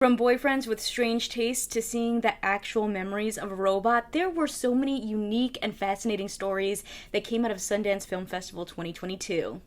From boyfriends with strange tastes to seeing the actual memories of a robot, there were so many unique and fascinating stories that came out of Sundance Film Festival 2022.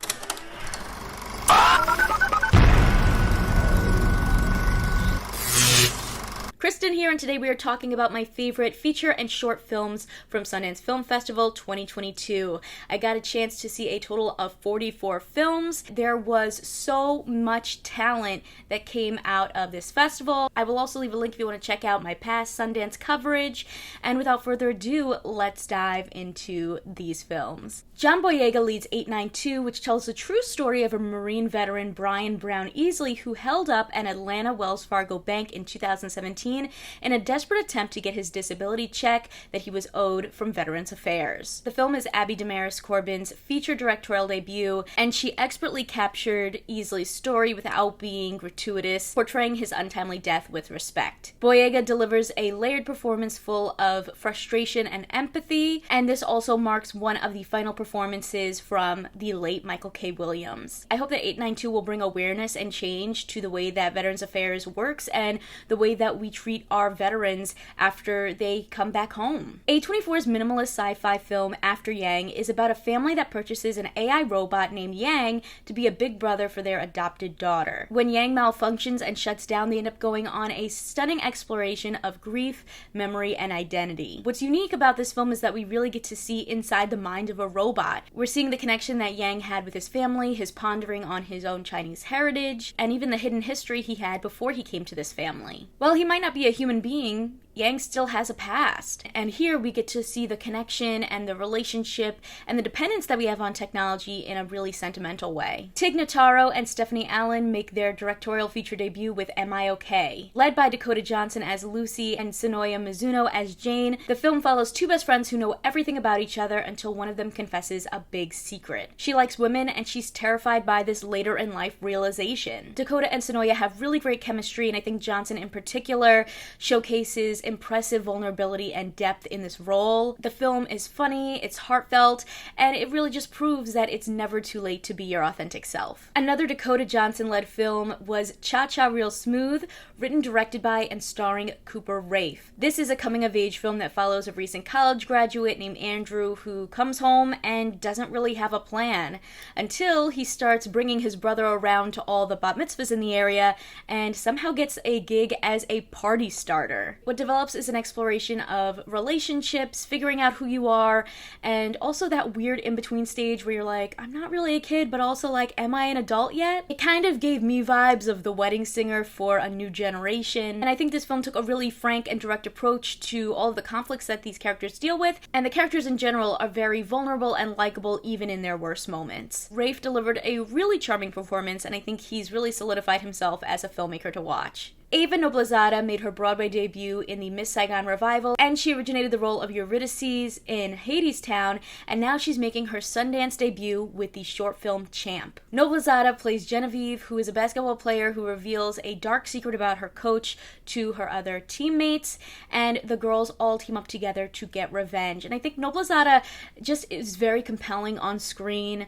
Kristen here, and today we are talking about my favorite feature and short films from Sundance Film Festival 2022. I got a chance to see a total of 44 films. There was so much talent that came out of this festival. I will also leave a link if you want to check out my past Sundance coverage. And without further ado, let's dive into these films. John Boyega leads 892, which tells the true story of a Marine veteran, Brian Brown Easley, who held up an Atlanta Wells Fargo bank in 2017 in a desperate attempt to get his disability check that he was owed from Veterans Affairs. The film is Abby Damaris Corbin's feature directorial debut, and she expertly captured Easley's story without being gratuitous, portraying his untimely death with respect. Boyega delivers a layered performance full of frustration and empathy, and this also marks one of the final performances from the late Michael K. Williams. I hope that 892 will bring awareness and change to the way that Veterans Affairs works and the way that we treat our veterans after they come back home. A24's minimalist sci-fi film After Yang is about a family that purchases an AI robot named Yang to be a big brother for their adopted daughter. When Yang malfunctions and shuts down, they end up going on a stunning exploration of grief, memory, and identity. What's unique about this film is that we really get to see inside the mind of a robot. We're seeing the connection that Yang had with his family, his pondering on his own Chinese heritage, and even the hidden history he had before he came to this family. While he might not be a human being, Yang still has a past. And here we get to see the connection and the relationship and the dependence that we have on technology in a really sentimental way. Tig Notaro and Stephanie Allen make their directorial feature debut with Am I OK? Led by Dakota Johnson as Lucy and Sonoya Mizuno as Jane, the film follows two best friends who know everything about each other until one of them confesses a big secret. She likes women and she's terrified by this later in life realization. Dakota and Sonoya have really great chemistry, and I think Johnson in particular showcases impressive vulnerability and depth in this role. The film is funny, it's heartfelt, and it really just proves that it's never too late to be your authentic self. Another Dakota Johnson-led film was Cha-Cha Real Smooth, written, directed by, and starring Cooper Raiff. This is a coming-of-age film that follows a recent college graduate named Andrew who comes home and doesn't really have a plan until he starts bringing his brother around to all the bat mitzvahs in the area and somehow gets a gig as a party starter. What develops is an exploration of relationships, figuring out who you are, and also that weird in-between stage where you're like, I'm not really a kid, but also like, am I an adult yet? It kind of gave me vibes of The Wedding Singer for a new generation, and I think this film took a really frank and direct approach to all of the conflicts that these characters deal with, and the characters in general are very vulnerable and likable even in their worst moments. Raiff delivered a really charming performance, and I think he's really solidified himself as a filmmaker to watch. Ava Noblezada made her Broadway debut in the Miss Saigon revival, and she originated the role of Eurydice in Hadestown, and now she's making her Sundance debut with the short film Champ. Noblezada plays Genevieve, who is a basketball player who reveals a dark secret about her coach to her other teammates, and the girls all team up together to get revenge. And I think Noblezada just is very compelling on screen.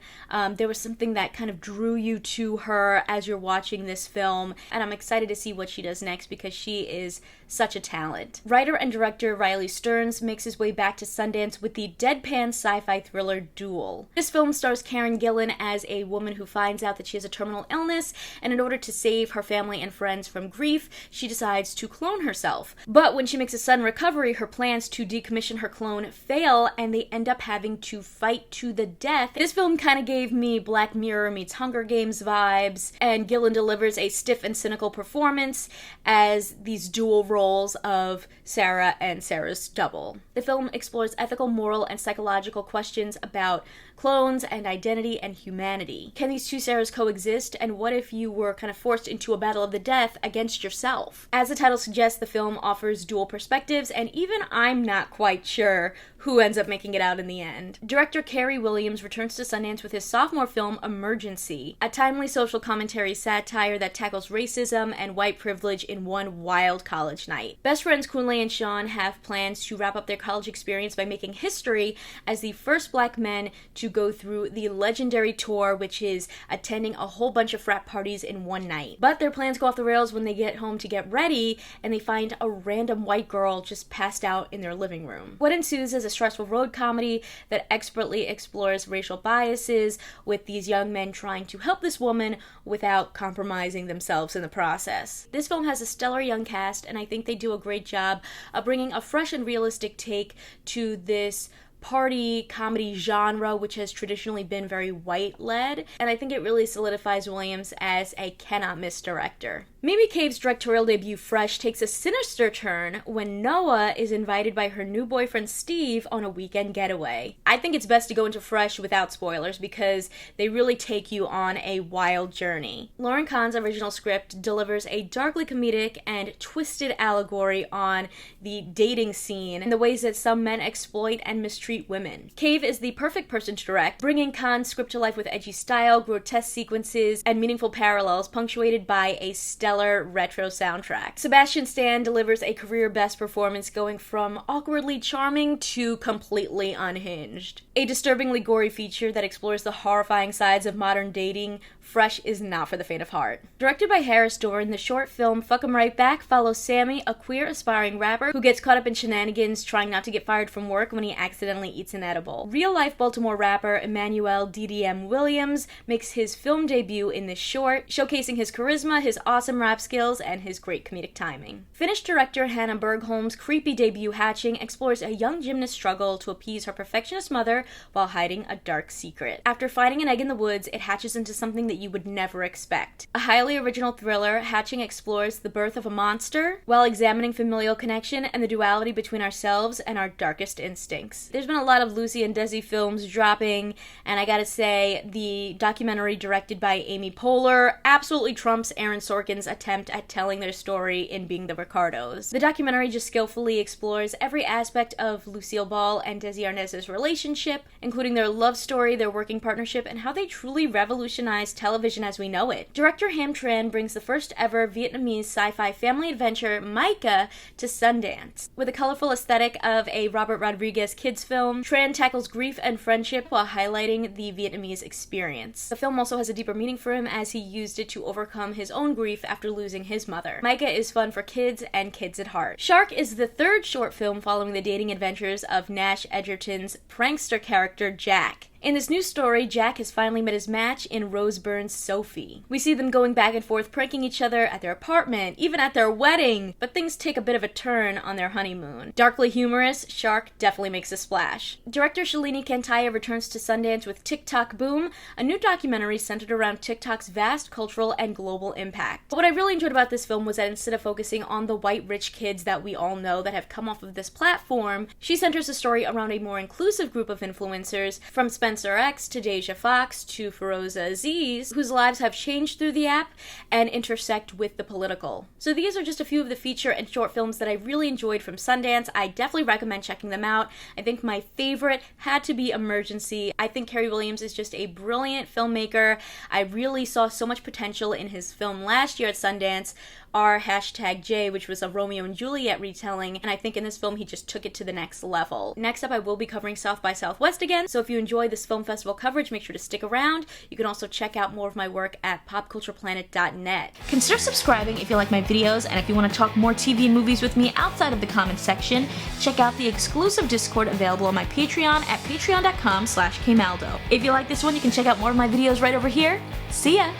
There was something that kind of drew you to her as you're watching this film, and I'm excited to see what she does next because she is such a talent. Writer and director Riley Stearns makes his way back to Sundance with the deadpan sci-fi thriller Duel. This film stars Karen Gillan as a woman who finds out that she has a terminal illness, and in order to save her family and friends from grief, she decides to clone herself. But when she makes a sudden recovery, her plans to decommission her clone fail, and they end up having to fight to the death. This film kind of gave me Black Mirror meets Hunger Games vibes, and Gillan delivers a stiff and cynical performance as these dual roles of Sarah and Sarah's double. The film explores ethical, moral, and psychological questions about clones and identity and humanity. Can these two Sarahs coexist, and what if you were kind of forced into a battle of the death against yourself? As the title suggests, the film offers dual perspectives, and even I'm not quite sure who ends up making it out in the end. Director Carey Williams returns to Sundance with his sophomore film Emergency, a timely social commentary satire that tackles racism and white privilege in one wild college night. Best friends Kunle and Sean have plans to wrap up their college experience by making history as the first black men to to go through the legendary tour, which is attending a whole bunch of frat parties in one night. But their plans go off the rails when they get home to get ready, and they find a random white girl just passed out in their living room. What ensues is a stressful road comedy that expertly explores racial biases, with these young men trying to help this woman without compromising themselves in the process. This film has a stellar young cast, and I think they do a great job of bringing a fresh and realistic take to this party comedy genre, which has traditionally been very white-led, and I think it really solidifies Williams as a cannot-miss director. Mimi Cave's directorial debut, Fresh, takes a sinister turn when Noah is invited by her new boyfriend Steve on a weekend getaway. I think it's best to go into Fresh without spoilers because they really take you on a wild journey. Lauren Kahn's original script delivers a darkly comedic and twisted allegory on the dating scene and the ways that some men exploit and mistreat women. Cave is the perfect person to direct, bringing Kahn's script to life with edgy style, grotesque sequences, and meaningful parallels, punctuated by a stellar retro soundtrack. Sebastian Stan delivers a career-best performance, going from awkwardly charming to completely unhinged. A disturbingly gory feature that explores the horrifying sides of modern dating, Fresh is not for the faint of heart. Directed by Harris Dorn, the short film Fuck 'Em Right Back follows Sammy, a queer aspiring rapper who gets caught up in shenanigans trying not to get fired from work when he accidentally eats an edible. Real-life Baltimore rapper Emmanuel DDM Williams makes his film debut in this short, showcasing his charisma, his awesome rap skills, and his great comedic timing. Finnish director Hannah Bergholm's creepy debut, Hatching, explores a young gymnast's struggle to appease her perfectionist mother while hiding a dark secret. After finding an egg in the woods, it hatches into something that you would never expect. A highly original thriller, Hatching explores the birth of a monster while examining familial connection and the duality between ourselves and our darkest instincts. There's been a lot of Lucy and Desi films dropping, and I gotta say, the documentary directed by Amy Poehler absolutely trumps Aaron Sorkin's attempt at telling their story in Being the Ricardos. The documentary just skillfully explores every aspect of Lucille Ball and Desi Arnaz's relationship, including their love story, their working partnership, and how they truly revolutionized television as we know it. Director Ham Tran brings the first ever Vietnamese sci-fi family adventure, Micah, to Sundance. With a colorful aesthetic of a Robert Rodriguez kids film, Tran tackles grief and friendship while highlighting the Vietnamese experience. The film also has a deeper meaning for him as he used it to overcome his own grief after losing his mother. Micah is fun for kids and kids at heart. Shark is the third short film following the dating adventures of Nash Edgerton's prankster character Jack. In this new story, Jack has finally met his match in Rose Byrne's Sophie. We see them going back and forth, pranking each other at their apartment, even at their wedding, but things take a bit of a turn on their honeymoon. Darkly humorous, Shark definitely makes a splash. Director Shalini Kantaya returns to Sundance with Tick-Tock Boom, a new documentary centered around TikTok's vast cultural and global impact. But what I really enjoyed about this film was that instead of focusing on the white rich kids that we all know that have come off of this platform, she centers the story around a more inclusive group of influencers, from Spencer X to Deja Fox to Feroza Aziz, whose lives have changed through the app and intersect with the political. So these are just a few of the feature and short films that I really enjoyed from Sundance. I definitely recommend checking them out. I think my favorite had to be Emergency. I think Cary Williams is just a brilliant filmmaker. I really saw so much potential in his film last year at Sundance, R#J, which was a Romeo and Juliet retelling, and I think in this film he just took it to the next level. Next up, I will be covering South by Southwest again, so if you enjoy this film festival coverage, make sure to stick around. You can also check out more of my work at popcultureplanet.net. Consider subscribing if you like my videos, and if you want to talk more TV and movies with me outside of the comments section, check out the exclusive Discord available on my Patreon at patreon.com/kmaldo. If you like this one, you can check out more of my videos right over here. See ya!